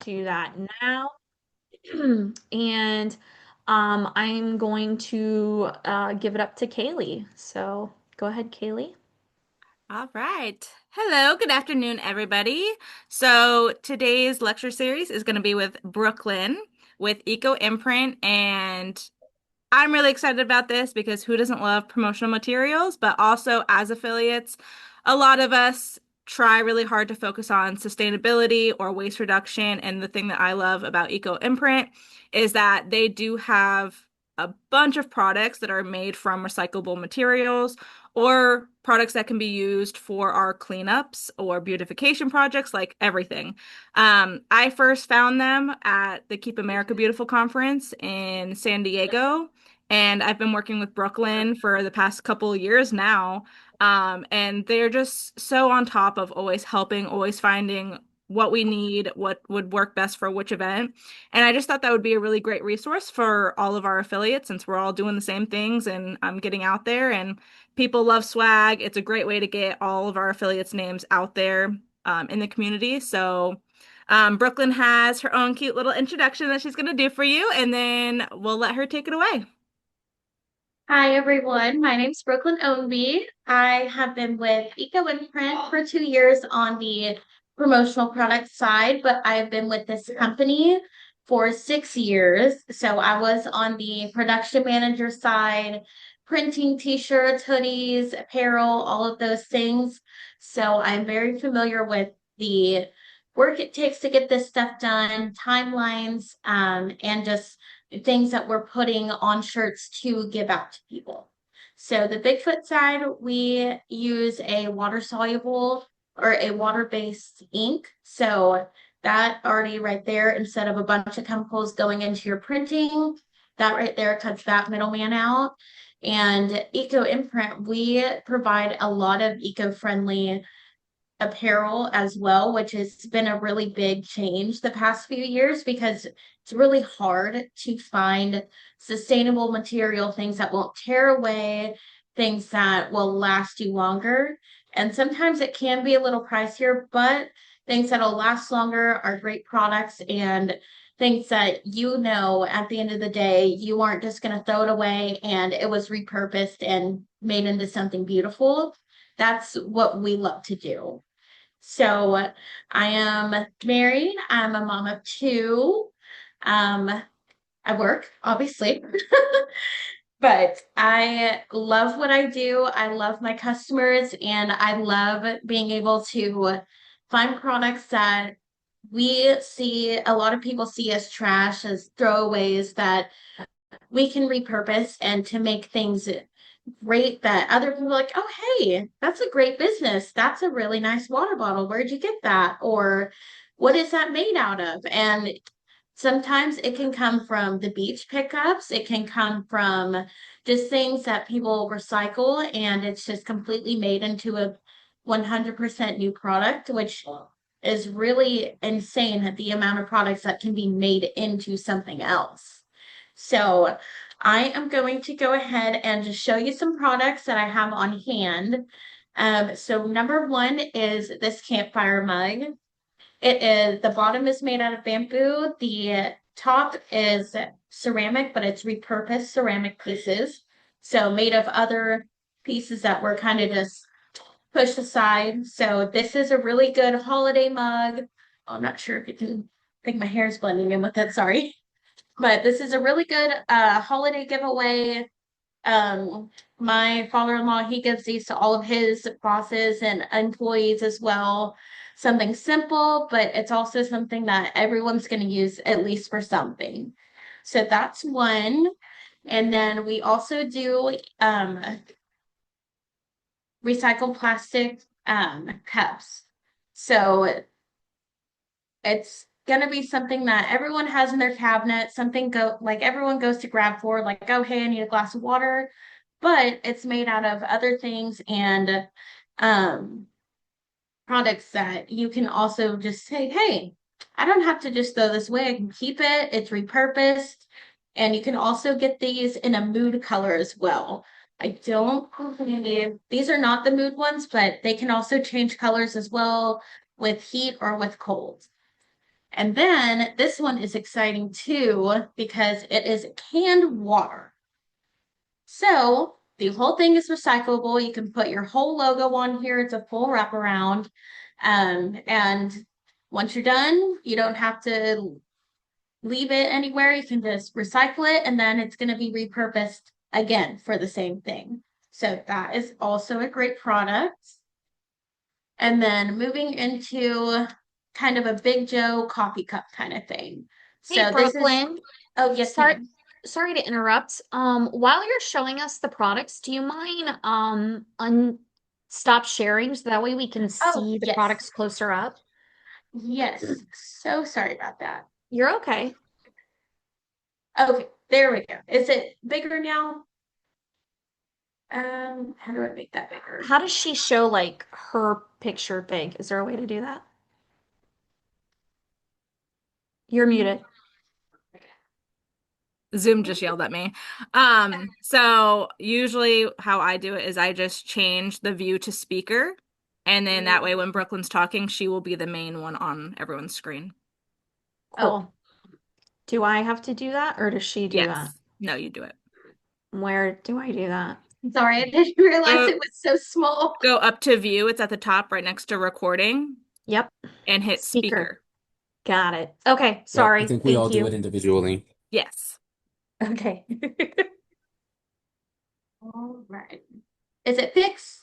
do that now. And I'm going to give it up to Kaylee. So go ahead, Kaylee. All right. Hello, good afternoon, everybody. So today's lecture series is going to be with Brooklyn with Eco Imprint, and I'm really excited about this because who doesn't love promotional materials? But also, as affiliates, a lot of us try really hard to focus on sustainability or waste reduction. And the thing that I love about Eco Imprint is that they do have a bunch of products that are made from recyclable materials or products that can be used for our cleanups or beautification projects, like everything. I first found them at the Keep America Beautiful conference in San Diego, and I've been working with Brooklyn for the past couple of years now. And they're just so on top of always helping, always finding what we need, what would work best for which event. And I just thought that would be a really great resource for all of our affiliates since we're all doing the same things and I'm getting out there and people love swag. It's a great way to get all of our affiliates' names out there in the community. So Brooklyn has her own cute little introduction that she's going to do for you, and then we'll let her take it away. Hi everyone, my name's Brooklyn Ownby. I have been with Eco Imprint for 2 years on the promotional product side, but I've been with this company for 6 years. So I was on the production manager side, printing t-shirts, hoodies, apparel, all of those things. So I'm very familiar with the work it takes to get this stuff done, timelines, and just things that we're putting on shirts to give out to people. So the Bigfoot side, we use a water soluble or a water-based ink. So that already right there, instead of a bunch of chemicals going into your printing, that right there cuts that middleman out. And Eco Imprint, we provide a lot of eco-friendly apparel as well, which has been a really big change the past few years because it's really hard to find sustainable material, things that won't tear away, things that will last you longer. And sometimes it can be a little pricier, but things that'll last longer are great products and things that at the end of the day, you aren't just going to throw it away and it was repurposed and made into something beautiful. That's what we love to do. So I am married. I'm a mom of two. Um, I work, obviously, but I love what I do. I love my customers, and I love being able to find products that we see a lot of people see as trash, as throwaways that we can repurpose and to make things great that other people are like, oh, hey, that's a great business. That's a really nice water bottle. Where'd you get that? Or what is that made out of? And sometimes it can come from the beach pickups, it can come from just things that people recycle, and it's just completely made into a 100% new product, which is really insane the amount of products that can be made into something else. So I am going to go ahead and just show you some products that I have on hand. So number one is this campfire mug. The bottom is made out of bamboo. The top is ceramic, but it's repurposed ceramic pieces. So made of other pieces that were kind of just pushed aside. So this is a really good holiday mug. I'm not sure if you can, I think my hair is blending in with it, sorry. But this is a really good holiday giveaway. My father-in-law, he gives these to all of his bosses and employees as well. Something simple, but it's also something that everyone's going to use at least for something. So that's one. And then we also do recycled plastic cups. So it's gonna be something that everyone has in their cabinet, something go like everyone goes to grab for, like, oh hey, I need a glass of water, but it's made out of other things and um products that you can also just say, hey, I don't have to just throw this away. I can keep it, it's repurposed, and you can also get these in a mood color as well. I don't believe these are not the mood ones, but they can also change colors as well with heat or with cold. And then this one is exciting too because it is canned water. So the whole thing is recyclable. You can put your whole logo on here. It's a full wraparound. And once you're done, you don't have to leave it anywhere. You can just recycle it and then it's going to be repurposed again for the same thing. So that is also a great product. And then moving into kind of a Big Joe coffee cup kind of thing. Hey, So this is, Brooklyn. oh, yes, Sorry, ma'am. sorry to interrupt. While you're showing us the products, do you mind un stop sharing so that way we can Oh, see the yes. products closer up? Yes. So sorry about that. You're okay. Okay, there we go. Is it bigger now? How do I make that bigger? How does she show like her picture big? Is there a way to do that? You're muted. Zoom just yelled at me. So usually how I do it is I just change the view to speaker, and then that way when Brooklyn's talking, she will be the main one on everyone's screen. Oh, Cool. Do I have to do that or does she do that? Yes. No, you do it. Where do I do that? sorry, I didn't realize Go it was so small. go up to view. It's at the top right next to recording Yep. and hit Speaker. speaker. Got it. Okay, Yep, I sorry. think we Thank all do you. it individually. Yes. Okay. All right. Is it fixed?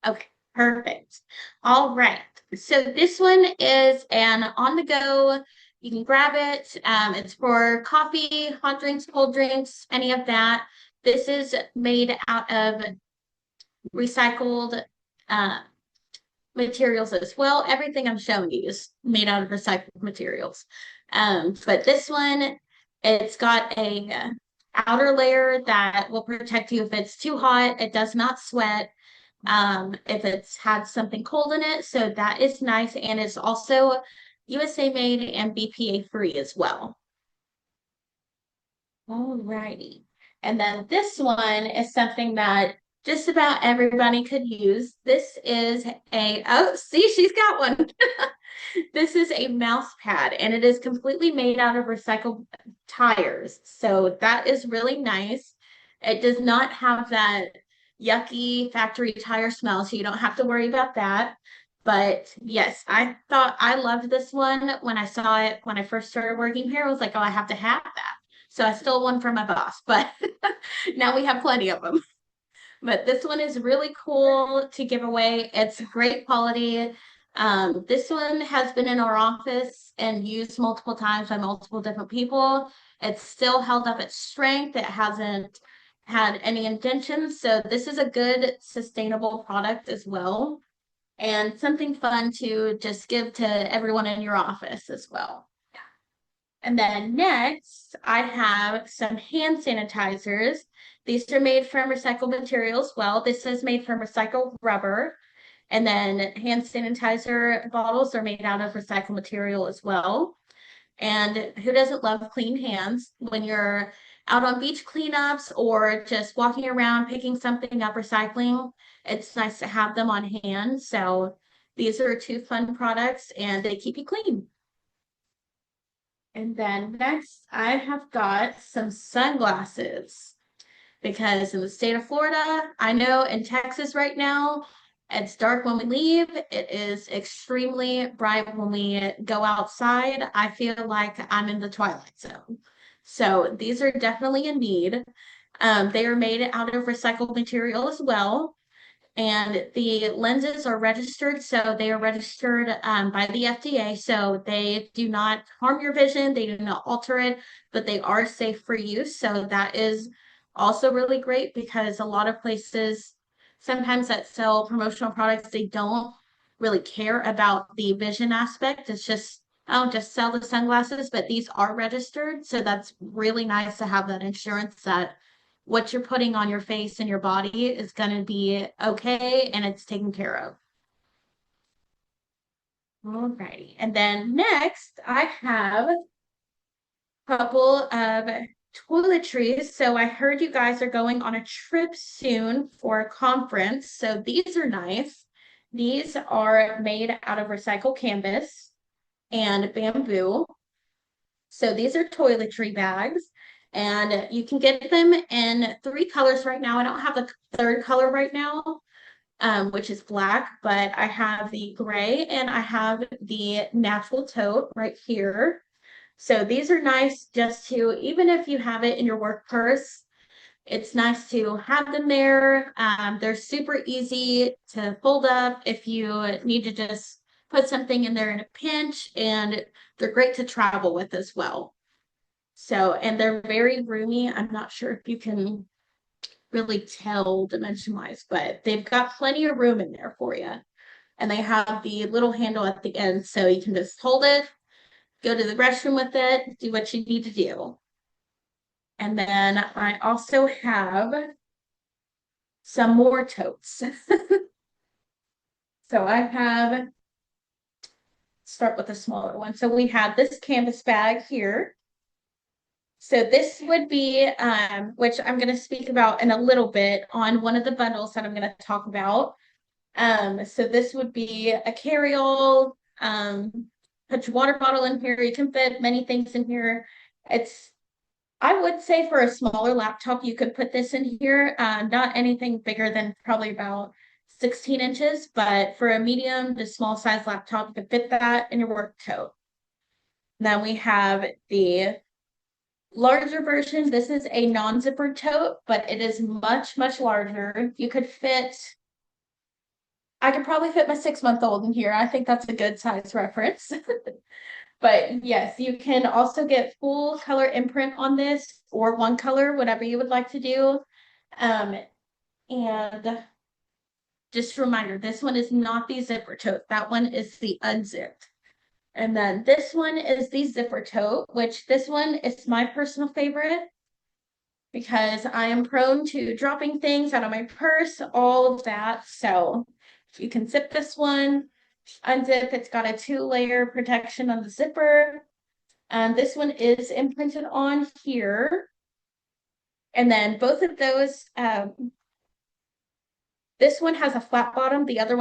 Okay, perfect. All right. So this one is an on the go. You can grab it. It's for coffee, hot drinks, cold drinks, any of that. This is made out of recycled uh, materials as well. Everything I'm showing you is made out of recycled materials. But this one, it's got a outer layer that will protect you if it's too hot. It does not sweat if it's had something cold in it. So that is nice. And it's also USA made and BPA free as well. All righty. And then this one is something that just about everybody could use. This is oh, see, she's got one. This is a mouse pad and it is completely made out of recycled tires. So that is really nice. It does not have that yucky factory tire smell, so you don't have to worry about that. But yes, I thought I loved this one when I saw it when I first started working here. I was like, oh, I have to have that. So I stole one from my boss, but now we have plenty of them. But this one is really cool to give away. It's great quality. This one has been in our office and used multiple times by multiple different people. It's still held up its strength. It hasn't had any indentions. So this is a good sustainable product as well. And something fun to just give to everyone in your office as well. And then next, I have some hand sanitizers. These are made from recycled materials. Well, this is made from recycled rubber. And then hand sanitizer bottles are made out of recycled material as well. And who doesn't love clean hands when you're out on beach cleanups or just walking around picking something up, recycling? It's nice to have them on hand. So these are two fun products and they keep you clean. And then next, I have got some sunglasses because in the state of Florida, I know in Texas right now, it's dark when we leave. It is extremely bright when we go outside. I feel like I'm in the twilight zone. So these are definitely in need. They are made out of recycled material as well. And the lenses are registered, so they are registered by the FDA, so they do not harm your vision, they do not alter it, but they are safe for use. So that is also really great because a lot of places sometimes that sell promotional products, they don't really care about the vision aspect. It's just, oh, just sell the sunglasses, but these are registered, so that's really nice to have that insurance that what you're putting on your face and your body is going to be okay and it's taken care of. Alrighty. And then next, I have a couple of toiletries. So I heard you guys are going on a trip soon for a conference. So these are nice. These are made out of recycled canvas and bamboo. So these are toiletry bags, and you can get them in 3 colors right now. I don't have the third color right now, which is black, but I have the gray and I have the natural taupe right here. So these are nice just to, even if you have it in your work purse, it's nice to have them there. They're super easy to fold up if you need to just put something in there in a pinch, and they're great to travel with as well. So, and they're very roomy. I'm not sure if you can really tell dimension wise, but they've got plenty of room in there for you. And they have the little handle at the end, so you can just hold it, go to the restroom with it, do what you need to do. And then I also have some more totes. So I have, start with a smaller one. So we have this canvas bag here. So this would be, which I'm going to speak about in a little bit on one of the bundles that I'm going to talk about. So this would be a carry-all, put your water bottle in here. You can fit many things in here. It's, I would say for a smaller laptop, you could put this in here. Not anything bigger than probably about 16 inches, but for a medium to small size laptop, you could fit that in your work tote. Then we have the larger version. This is a non-zipper tote, but it is much, much larger. You could fit, I could probably fit my 6-month-old in here. I think that's a good size reference. But yes, you can also get full color imprint on this or one color, whatever you would like to do. And just a reminder, this one is not the zipper tote. That one is the unzipped. And then this one is the zipper tote, which this one is my personal favorite because I am prone to dropping things out of my purse, all of that. So you can zip this one, unzip. It's got a 2-layer protection on the zipper. And this one is imprinted on here. And then both of those, this one has a flat bottom. The other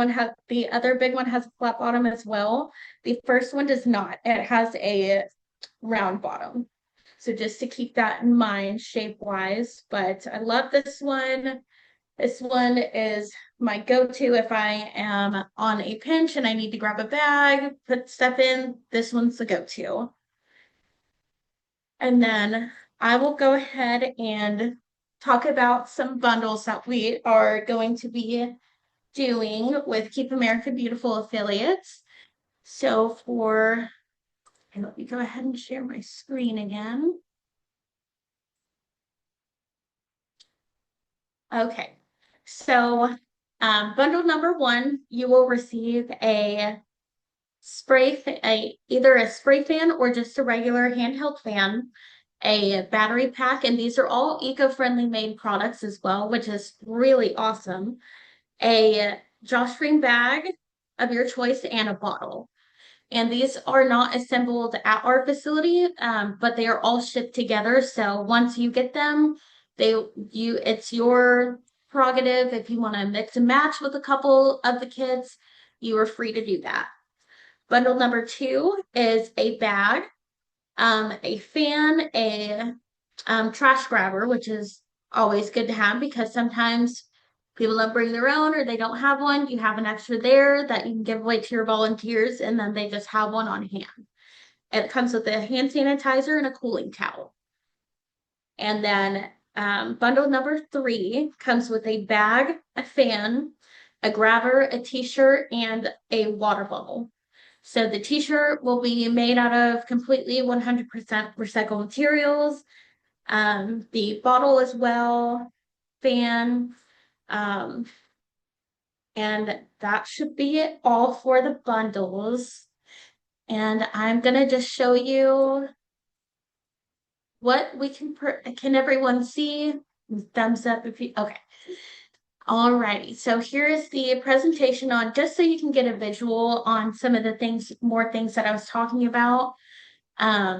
big one has a flat bottom as well. The first one does not. It has a round bottom. So just to keep that in mind shape-wise. But I love this one. This one is my go-to if I am on a pinch and I need to grab a bag, put stuff in. This one's the go-to. And then I will go ahead and talk about some bundles that we are going to be doing with Keep America Beautiful affiliates. So let me go ahead and share my screen again. Okay, so bundle number 1, you will receive a either a spray fan or just a regular handheld fan, a battery pack, and these are all eco-friendly made products as well, which is really awesome. A drawstring bag of your choice and a bottle. And these are not assembled at our facility, but they are all shipped together. So once you get them, it's your prerogative. If you want to mix and match with a couple of the kids, you are free to do that. Bundle number 2 is a bag, a fan, a trash grabber, which is always good to have because sometimes people don't bring their own or they don't have one. You have an extra there that you can give away to your volunteers, and then they just have one on hand. It comes with a hand sanitizer and a cooling towel. And then bundle number 3 comes with a bag, a fan, a grabber, a t-shirt, and a water bottle. So the t-shirt will be made out of completely 100% recycled materials. The bottle as well, fan, and that should be it all for the bundles. And I'm gonna just show you what we can everyone see? Thumbs up if you, okay. Alrighty, so here is the presentation on, just so you can get a visual on some of the more things that I was talking about. A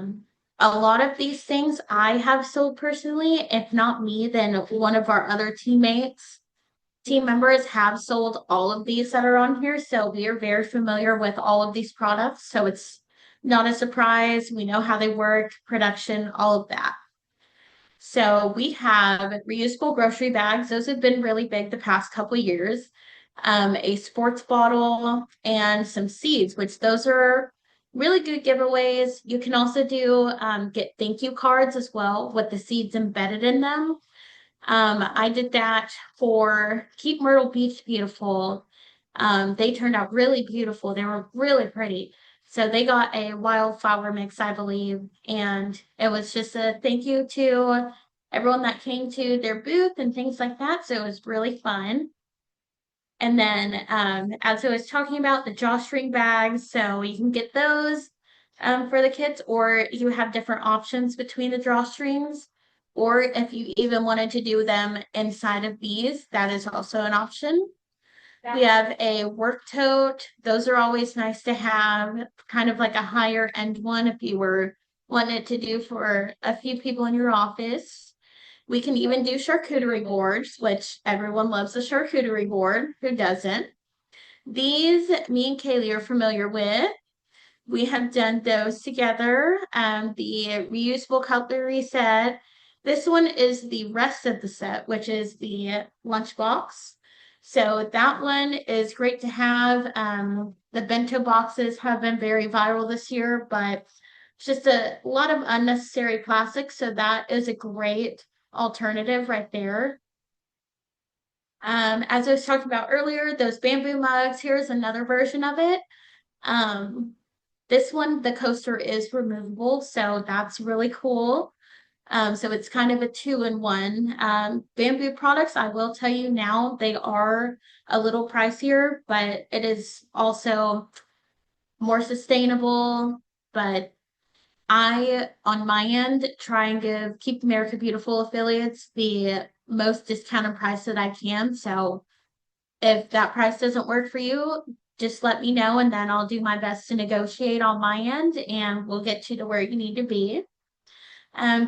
lot of these things I have sold personally. If not me, then one of our other team members have sold all of these that are on here. So we are very familiar with all of these products. So it's not a surprise. We know how they work, production, all of that. So we have reusable grocery bags. Those have been really big the past couple years. A sports bottle and some seeds, which those are really good giveaways. You can also do get thank you cards as well with the seeds embedded in them. I did that for Keep Myrtle Beach Beautiful. They turned out really beautiful. They were really pretty. So they got a wildflower mix, I believe, and it was just a thank you to everyone that came to their booth and things like that. So it was really fun. And then, as I was talking about, the drawstring bags, so you can get those for the kids, or you have different options between the drawstrings. Or if you even wanted to do them inside of these, that is also an option. We have a work tote. Those are always nice to have, kind of like a higher end one if you were wanting to do for a few people in your office. We can even do charcuterie boards, which everyone loves a charcuterie board. Who doesn't? These me and Kaylee are familiar with. We have done those together. The reusable cutlery set. This one is the rest of the set, which is the lunchbox. So that one is great to have. The bento boxes have been very viral this year, but it's just a lot of unnecessary plastic. So that is a great alternative right there. As I was talking about earlier, those bamboo mugs, here's another version of it. Um, this one, the coaster is removable, so that's really cool. So it's kind of a two-in-one. Bamboo products, I will tell you now, they are a little pricier, but it is also more sustainable. But I, on my end, try and give Keep America Beautiful affiliates the most discounted price that I can. So if that price doesn't work for you, just let me know and then I'll do my best to negotiate on my end and we'll get you to where you need to be.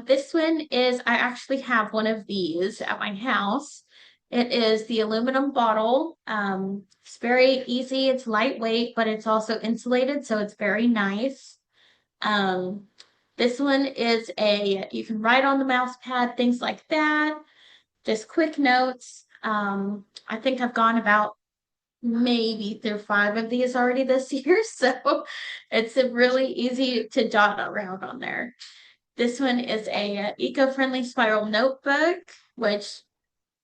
This one is, I actually have one of these at my house. It is the aluminum bottle. It's very easy, it's lightweight, but it's also insulated, so it's very nice. Um, this one is you can write on the mouse pad, things like that. Just quick notes. I think I've gone about maybe through five of these already this year, so it's a really easy to jot around on there. This one is a eco-friendly spiral notebook, which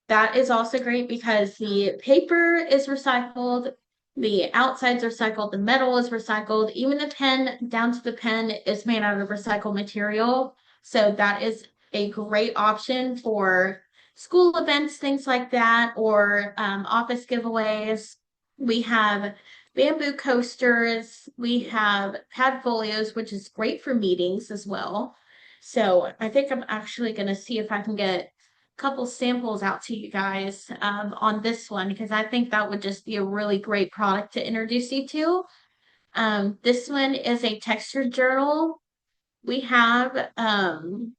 that is also great because the paper is recycled, the outside's recycled, the metal is recycled, even the pen down to the pen is made out of recycled material. So that is a great option for school events, things like that, or office giveaways. We have bamboo coasters, we have pad folios, which is great for meetings as well. So I think I'm actually going to see if I can get couple samples out to you guys on this one because I think that would just be a really great product to introduce you to. This one is a textured journal. We have some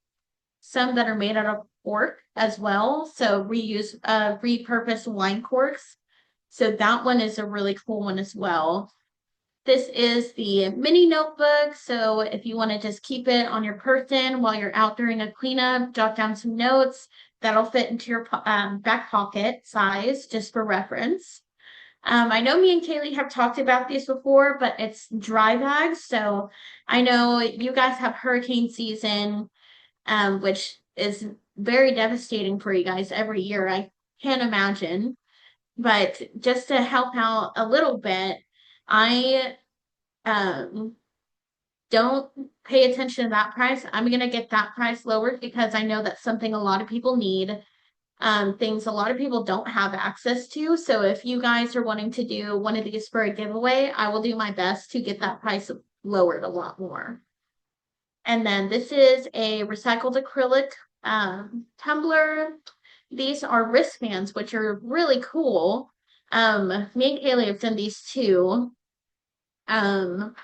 that are made out of cork as well. So repurposed wine corks. So that one is a really cool one as well. This is the mini notebook. So if you want to just keep it on your person while you're out during a cleanup, jot down some notes. That'll fit into your back pocket size just for reference. I know me and Kaylee have talked about these before, but it's dry bags. So I know you guys have hurricane season, which is very devastating for you guys every year. I can't imagine. But just to help out a little bit, I um don't pay attention to that price. I'm gonna get that price lowered because I know that's something a lot of people need. Things a lot of people don't have access to. So if you guys are wanting to do one of these for a giveaway, I will do my best to get that price lowered a lot more. And then this is a recycled acrylic tumbler. These are wristbands, which are really cool. Me and Kaylee have done these too. Um,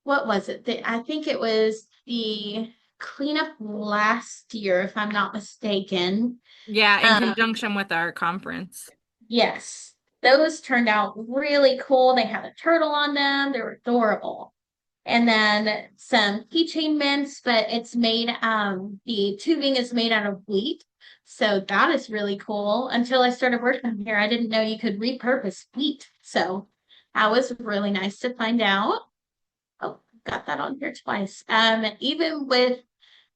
what was it? I think it was the cleanup last year, if I'm not mistaken. Yeah, in Um, conjunction with our conference. yes, those turned out really cool. They had a turtle on them. They were adorable. and then some keychain mints, but it's made, the tubing is made out of wheat. So that is really cool. Until I started working here, I didn't know you could repurpose wheat. So that was really nice to find out. Oh, got that on here twice. Even with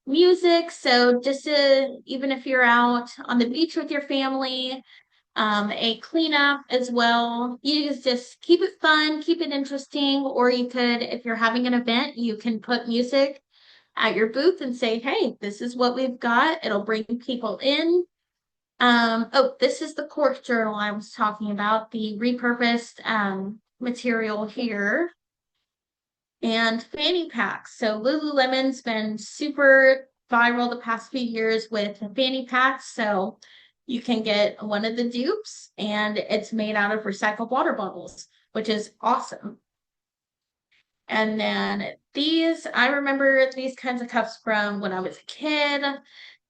music, so just to, even if you're out on the beach with your family, a cleanup as well. You just keep it fun, keep it interesting, or you could, if you're having an event, you can put music at your booth and say, hey, this is what we've got. It'll bring people in. Oh, this is the cork journal I was talking about, the repurposed material here. And fanny packs. So Lululemon's been super viral the past few years with fanny packs. So you can get one of the dupes and it's made out of recycled water bottles, which is awesome. And then these, I remember these kinds of cups from when I was a kid.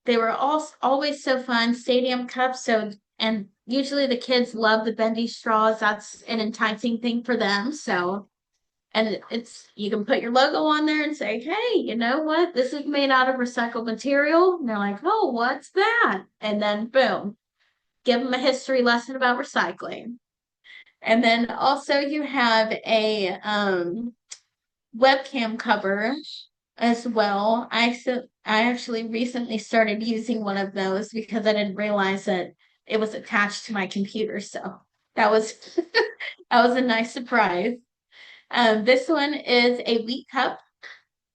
They were all always so fun, stadium cups. So, and usually the kids love the bendy straws. That's an enticing thing for them. So, and it's, you can put your logo on there and say, hey, you know what? This is made out of recycled material. And they're like, oh, what's that? And then boom, give them a history lesson about recycling. And then also you have a webcam cover as well. I actually recently started using one of those because I didn't realize that it was attached to my computer. So that was that was a nice surprise. This one is a wheat cup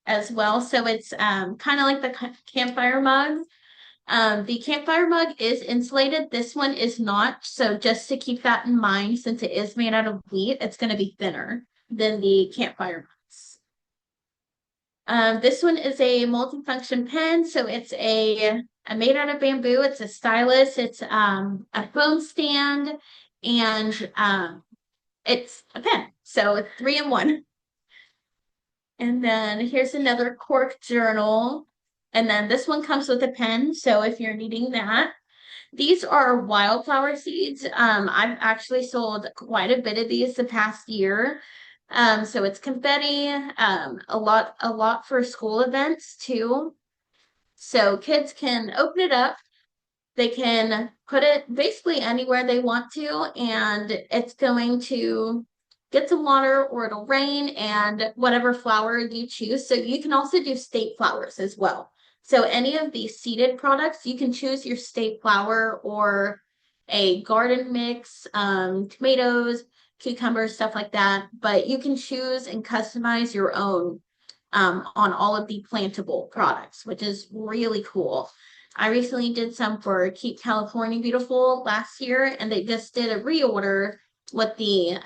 as well. So it's kind of like the campfire mug. The campfire mug is insulated. This one is not. So just to keep that in mind, since it is made out of wheat, it's going to be thinner than the campfire mugs. This one is a multifunction pen. So it's a made out of bamboo. It's a stylus. It's a phone stand, and it's a pen. So it's 3-in-1. And then here's another cork journal. And then this one comes with a pen. So if you're needing that, these are wildflower seeds. I've actually sold quite a bit of these the past year. So it's confetti, a lot for school events too. So kids can open it up, they can put it basically anywhere they want to, and it's going to get some water or it'll rain and whatever flower you choose. So you can also do state flowers as well. So any of these seeded products, you can choose your state flower or a garden mix, tomatoes, cucumbers, stuff like that. But you can choose and customize your own on all of the plantable products, which is really cool. I recently did some for Keep California Beautiful last year, and they just did a reorder with the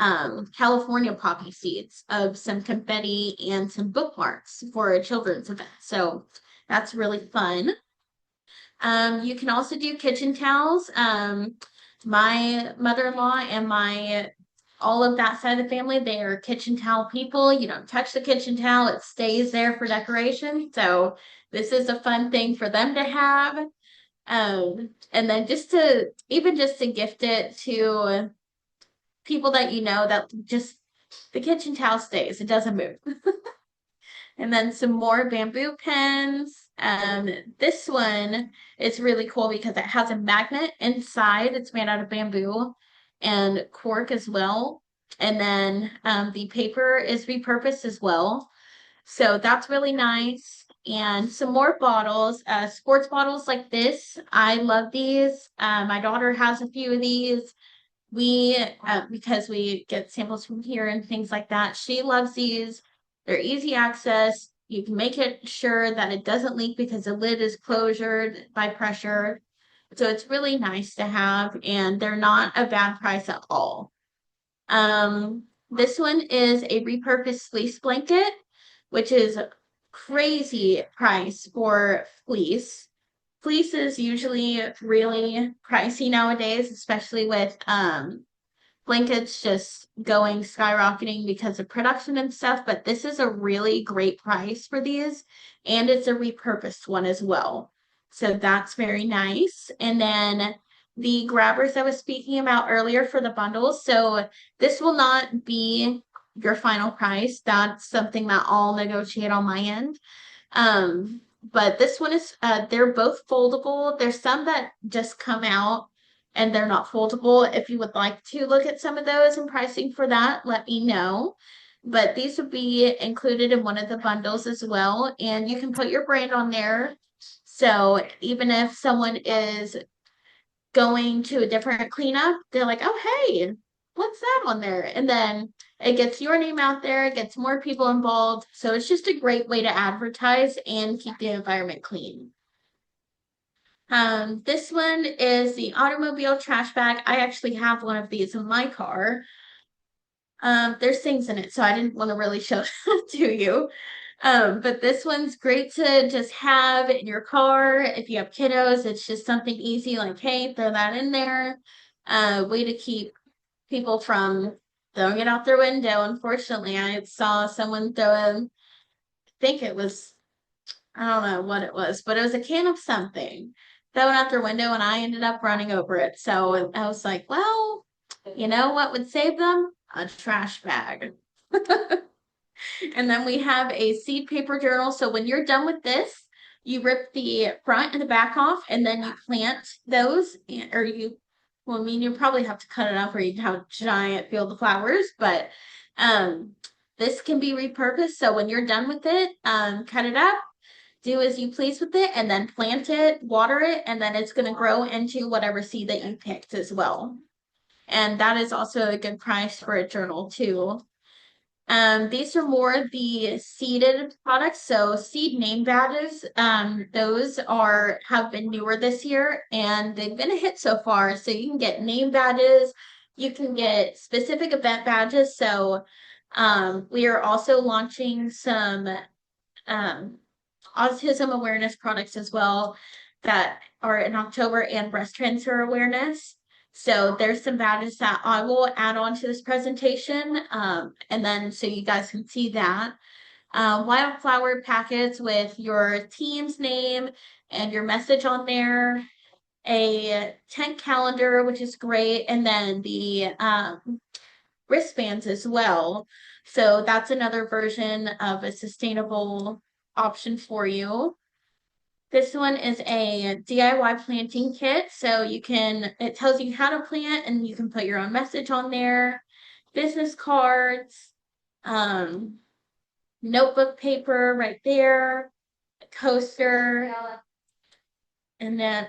California poppy seeds of some confetti and some bookmarks for a children's event. So that's really fun. You can also do kitchen towels. My mother-in-law and my all of that side of the family, they are kitchen towel people. You don't touch the kitchen towel, it stays there for decoration. So this is a fun thing for them to have. And then just to gift it to people that you know, that just the kitchen towel stays, it doesn't move. And then some more bamboo pens. This one is really cool because it has a magnet inside. It's made out of bamboo and cork as well. And then the paper is repurposed as well. So that's really nice. And some more bottles, sports bottles like this. I love these. My daughter has a few of these. We, because we get samples from here and things like that, she loves these. They're easy access. You can make it sure that it doesn't leak because the lid is closured by pressure. So it's really nice to have, and they're not a bad price at all. This one is a repurposed fleece blanket, which is crazy price for fleece. Fleece is usually really pricey nowadays, especially with blankets just going skyrocketing because of production and stuff. But this is a really great price for these, and it's a repurposed one as well. So that's very nice. And then the grabbers I was speaking about earlier for the bundles. So this will not be your final price. That's something that I'll negotiate on my end. But this one is they're both foldable. There's some that just come out and they're not foldable. If you would like to look at some of those and pricing for that, let me know. But these would be included in one of the bundles as well, and you can put your brand on there. So even if someone is going to a different cleanup, they're like, oh, hey, what's that on there? And then it gets your name out there, it gets more people involved. So it's just a great way to advertise and keep the environment clean. This one is the automobile trash bag. I actually have one of these in my car. There's things in it, so I didn't want to really show it to you. But this one's great to just have in your car. If you have kiddos, it's just something easy, like, hey, throw that in there. Way to keep people from throwing it out their window. Unfortunately, I saw someone throw I think it was, I don't know what it was, but it was a can of something thrown out their window, and I ended up running over it. So I was like, well, you know what would save them? A trash bag. And then we have a seed paper journal. So when you're done with this, you rip the front and the back off, and then you plant those, or you, well, I mean, you probably have to cut it up or you have a giant field of flowers, but this can be repurposed. So when you're done with it, cut it up, do as you please with it, and then plant it, water it, and then it's going to grow into whatever seed that you picked as well. And that is also a good price for a journal too. These are more the seeded products. So seed name badges, those have been newer this year and they've been a hit so far. So you can get name badges, you can get specific event badges. So we are also launching some autism awareness products as well that are in October, and breast cancer awareness. So there's some badges that I will add on to this presentation, and then so you guys can see that. Wildflower packets with your team's name and your message on there. A tent calendar, which is great, and then the wristbands as well. So that's another version of a sustainable option for you. This one is a DIY planting kit. So it tells you how to plant and you can put your own message on there. Business cards, notebook paper right there, a coaster. And then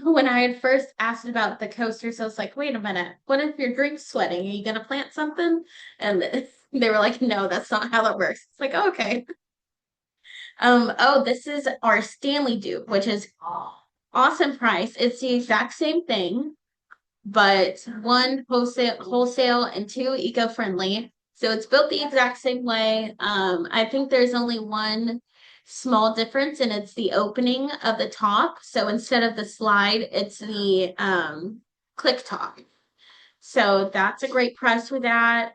when I had first asked about the coasters, I was like, wait a minute, what if your drink's sweating? Are you going to plant something? And they were like, no, that's not how that works. It's like, okay. Oh, this is our Stanley dupe, which is awesome price. It's the exact same thing, but one wholesale and two eco-friendly. So it's built the exact same way. I think there's only one small difference, and it's the opening of the top. So instead of the slide, it's the click top. So that's a great price for that.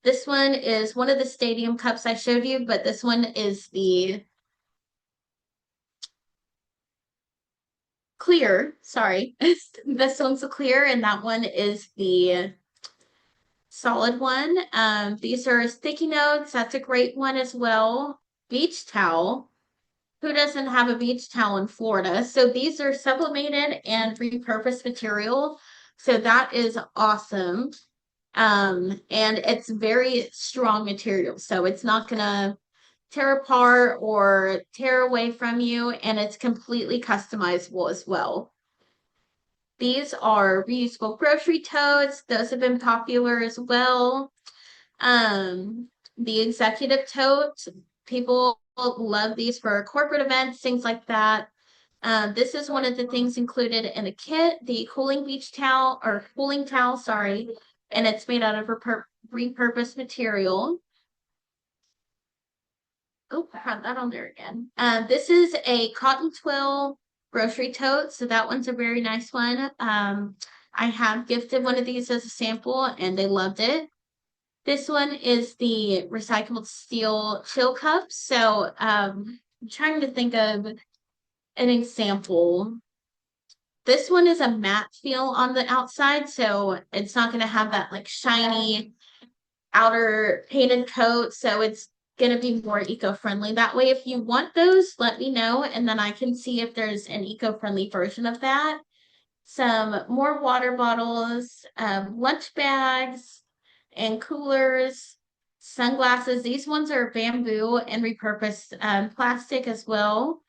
This one is one of the stadium cups I showed you, but this one is the clear. Sorry. This one's the clear, and that one is the solid one. These are sticky notes. That's a great one as well. Beach towel. Who doesn't have a beach towel in Florida? So these are sublimated and repurposed material. So that is awesome. And it's very strong material. So it's not gonna tear apart or tear away from you, and it's completely customizable as well. These are reusable grocery totes. Those have been popular as well. The executive tote, people love these for corporate events, things like that. This is one of the things included in the kit, the cooling towel, sorry, and it's made out of repurposed material. Oh, I have that on there again. This is a cotton twill grocery tote, so that one's a very nice one. I have gifted one of these as a sample, and they loved it. This one is the recycled steel chill cup. So I'm trying to think of an example. This one is a matte feel on the outside, so it's not going to have that like shiny outer painted coat, so it's gonna be more eco-friendly. That way, if you want those, let me know, and then I can see if there's an eco-friendly version of that. Some more water bottles, lunch bags, and coolers, sunglasses. These ones are bamboo and repurposed plastic as well.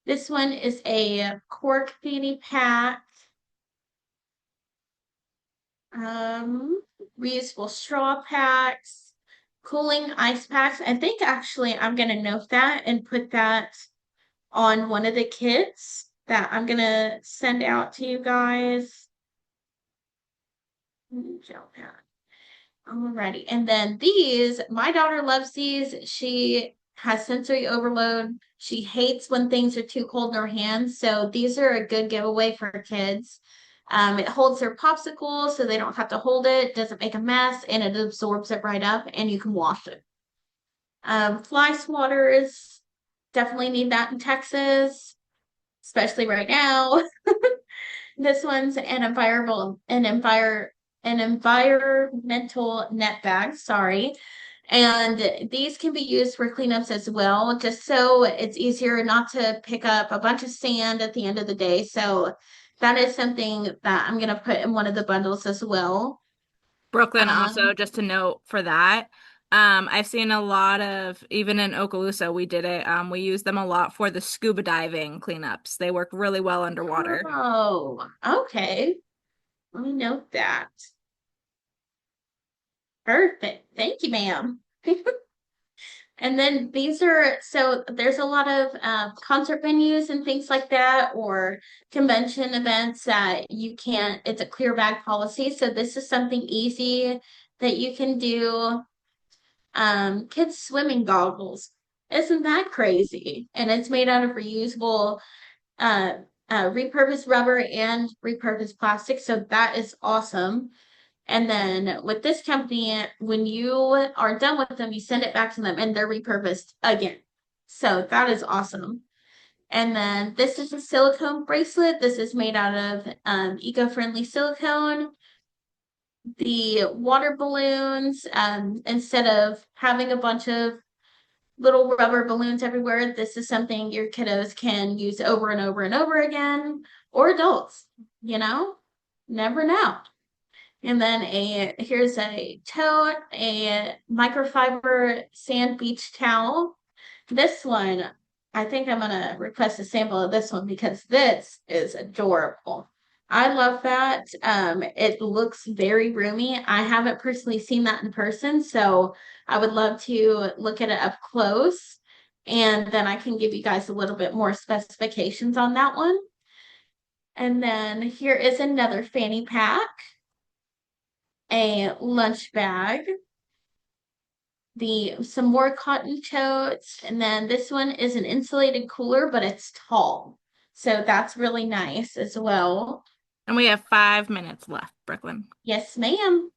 This one is a cork fanny pack, um, reusable straw packs, cooling ice packs. I think actually I'm gonna note that and put that on one of the kits that I'm gonna send out to you guys. Gel pack. Alrighty. And then these, my daughter loves these. She has sensory overload. She hates when things are too cold in her hands. So these are a good giveaway for kids. It holds their popsicle so they don't have to hold it, doesn't make a mess, and it absorbs it right up, and you can wash it. Fly swatters, definitely need that in Texas, especially right now. This one's an environmental net bag, sorry. And these can be used for cleanups as well, just so it's easier not to pick up a bunch of sand at the end of the day. So that is something that I'm gonna put in one of the bundles as well. Brooklyn, also, Um, just to note for that, I've seen a lot of, even in Okaloosa, we did it. We use them a lot for the scuba diving cleanups. They work really well underwater. oh, okay. Let me note that. Perfect. Thank you, ma'am. And then these are, so there's a lot of concert venues and things like that, or convention events that you can't, it's a clear bag policy. So this is something easy that you can do. Kids swimming goggles. Isn't that crazy? And it's made out of reusable, uh, repurposed rubber and repurposed plastic. So that is awesome. And then with this company, when you are done with them, you send it back to them and they're repurposed again. So that is awesome. And then this is a silicone bracelet. This is made out of eco-friendly silicone. The water balloons, instead of having a bunch of little rubber balloons everywhere, this is something your kiddos can use over and over and over again, or adults, you know, never know. And then here's a tote, a microfiber sand beach towel. This one, I think I'm gonna request a sample of this one because this is adorable. I love that. It looks very roomy. I haven't personally seen that in person, so I would love to look at it up close, and then I can give you guys a little bit more specifications on that one. And then here is another fanny pack, a lunch bag, the some more cotton totes, and then this one is an insulated cooler, but it's tall. So that's really nice as well. And we have 5 minutes left, Brooklyn. Yes, ma'am.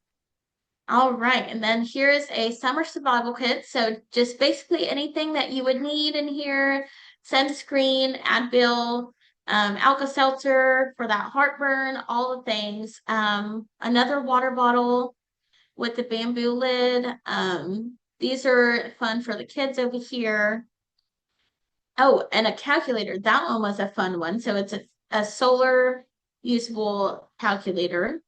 All right, and then here is a summer survival kit. So just basically anything that you would need in here: sunscreen, Advil, Alka-Seltzer for that heartburn, all the things. Another water bottle with the bamboo lid. These are fun for the kids over here. Oh, and a calculator. That one was a fun one. So it's a solar usable calculator.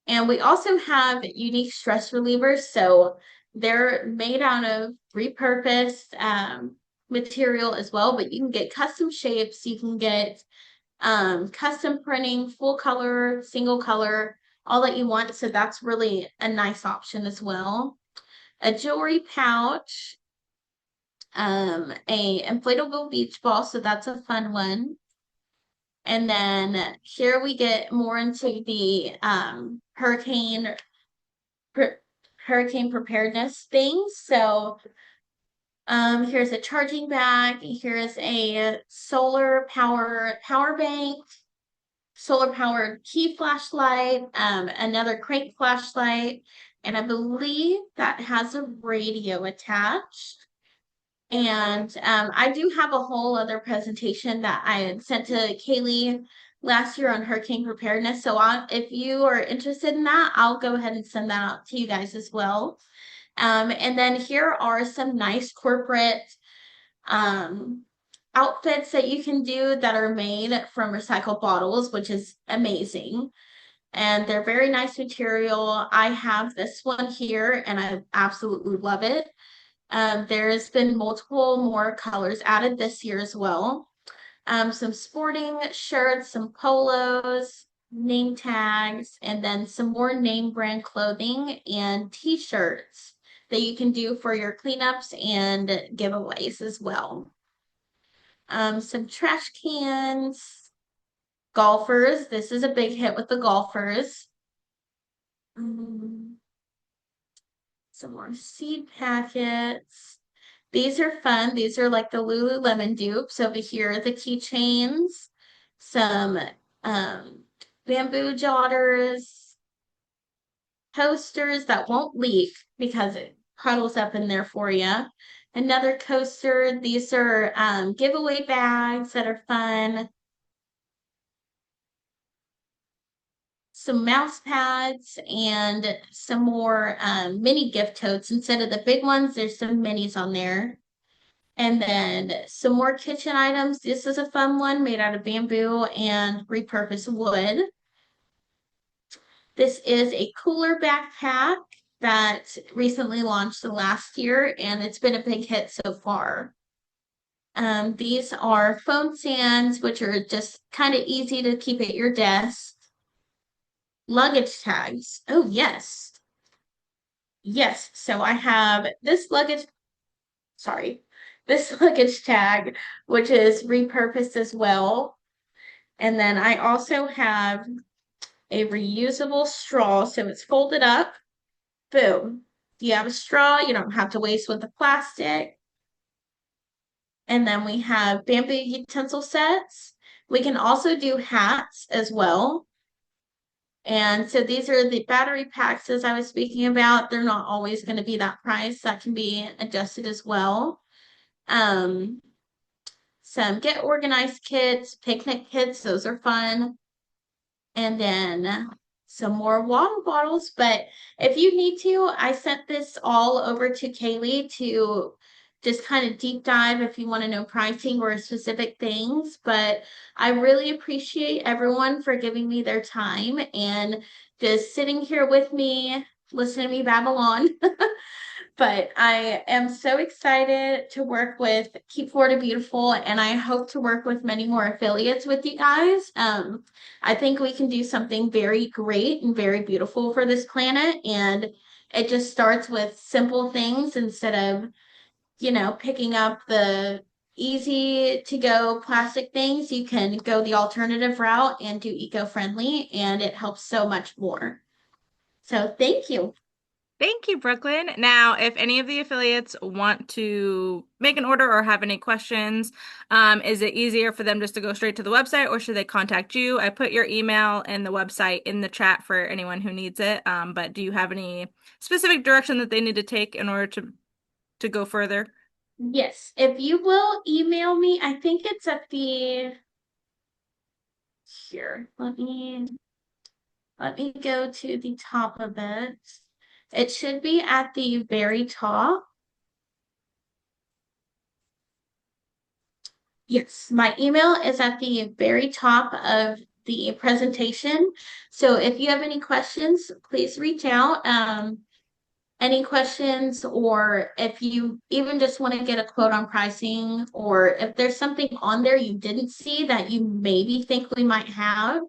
And we also have unique stress relievers. So they're made out of repurposed material as well, but you can get custom shapes. You can get custom printing, full color, single color, all that you want. So that's really a nice option as well. A jewelry pouch, a inflatable beach ball, so that's a fun one. And then here we get more into the hurricane preparedness things. So here's a charging bag. Here's a solar power bank, solar powered key flashlight, another crank flashlight, and I believe that has a radio attached. And I do have a whole other presentation that I had sent to Kaylee last year on hurricane preparedness. So if you are interested in that, I'll go ahead and send that out to you guys as well. And then here are some nice corporate um, outfits that you can do that are made from recycled bottles, which is amazing. And they're very nice material. I have this one here and I absolutely love it. There's been multiple more colors added this year as well. Some sporting shirts, some polos, name tags, and then some more name brand clothing and t-shirts that you can do for your cleanups and giveaways as well. Some trash cans, golfers. This is a big hit with the golfers. Um, some more seed packets. These are fun. These are like the Lululemon dupes. Over here, the keychains, some bamboo jotters, coasters that won't leak because it puddles up in there for you. Another coaster. These are giveaway bags that are fun. Some mouse pads and some more mini gift totes. Instead of the big ones, there's some minis on there. And then some more kitchen items. This is a fun one made out of bamboo and repurposed wood. This is a cooler backpack that recently launched last year, and it's been a big hit so far. These are phone stands, which are just kind of easy to keep at your desk. Luggage tags. Oh, yes. Yes. So I have this luggage tag, which is repurposed as well. And then I also have a reusable straw. So it's folded up. Boom. You have a straw. You don't have to waste with the plastic. And then we have bamboo utensil sets. We can also do hats as well. And so these are the battery packs as I was speaking about. They're not always going to be that price. That can be adjusted as well. Um, some get organized kits, picnic kits, those are fun. And then some more water bottles. But if you need to, I sent this all over to Kaylee to just kind of deep dive if you want to know pricing or specific things. But I really appreciate everyone for giving me their time and just sitting here with me, listening to me babble on. But I am so excited to work with Keep Florida Beautiful, and I hope to work with many more affiliates with you guys. I think we can do something very great and very beautiful for this planet, and it just starts with simple things instead of, picking up the easy to go plastic things. You can go the alternative route and do eco-friendly, and it helps so much more. So thank you. Thank you, Brooklyn. Now, if any of the affiliates want to make an order or have any questions, is it easier for them just to go straight to the website or should they contact you? I put your email and the website in the chat for anyone who needs it. But do you have any specific direction that they need to take in order to go further? Yes, if you will email me, I think it's at the here. Let me go to the top of it. It should be at the very top. Yes, my email is at the very top of the presentation. So if you have any questions, please reach out. Any questions, or if you even just want to get a quote on pricing, or if there's something on there you didn't see that you maybe think we might have,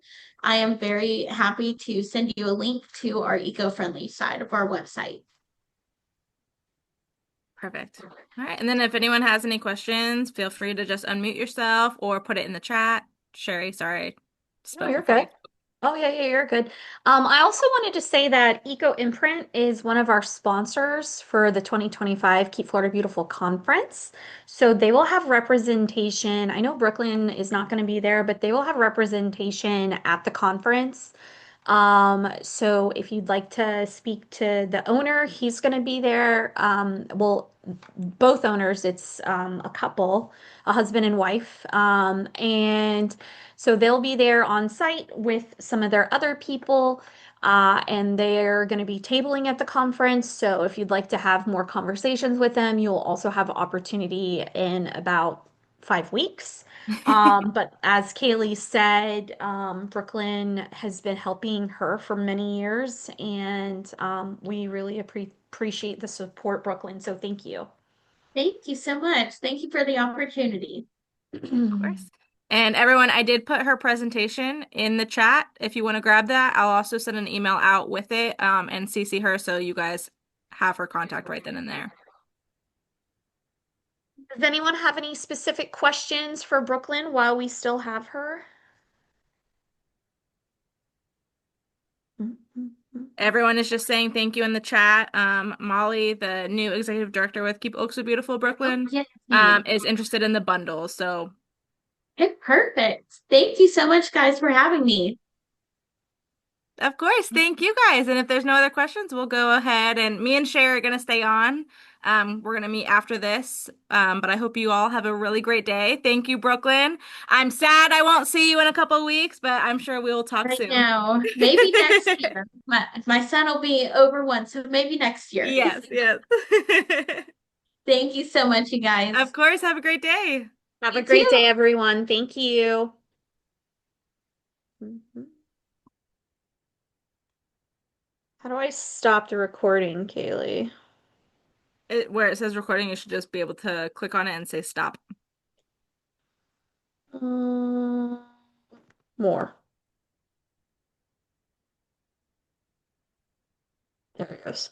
I am very happy to send you a link to our eco-friendly side of our website. Perfect. All right. And then if anyone has any questions, feel free to just unmute yourself or put it in the chat. Sherry, sorry, I No, spoke you're before you. good. Oh, yeah, yeah, you're good. I also wanted to say that Eco Imprint is one of our sponsors for the 2025 Keep Florida Beautiful conference. So they will have representation. I know Brooklyn is not going to be there, but they will have representation at the conference. So if you'd like to speak to the owner, he's going to be there. Well, both owners, it's a couple, a husband and wife. And so they'll be there on site with some of their other people. And they're going to be tabling at the conference. So if you'd like to have more conversations with them, you'll also have opportunity in about 5 weeks. But as Kaylee said, Brooklyn has been helping her for many years, and we really appreciate the support, Brooklyn. So thank you. Thank you so much. Thank you for the opportunity. Of course. And everyone, I did put her presentation in the chat. If you want to grab that, I'll also send an email out with it, and CC her so you guys have her contact right then and there. Does anyone have any specific questions for Brooklyn while we still have her? Everyone is just saying thank you in the chat. Molly, the new executive director with Keep Oaks So Beautiful Oh, Brooklyn, yes. is interested in the bundle. So, Okay, perfect. Thank you so much, guys, for having me. of course, thank you guys. And if there's no other questions, we'll go ahead and me and Shay are going to stay on. We're going to meet after this. But I hope you all have a really great day. Thank you, Brooklyn. I'm sad I won't see you in a couple of weeks, but I'm sure we will talk I soon. know. Maybe next year. My son will be over one, so maybe next year. Yes, yes. Thank you so much, you guys. Of course, have a great day. Have a You great too. day, everyone. Thank you. How do I stop the recording, Kaylee? Where it says recording, you should just be able to click on it and say stop. Um, More. There it goes.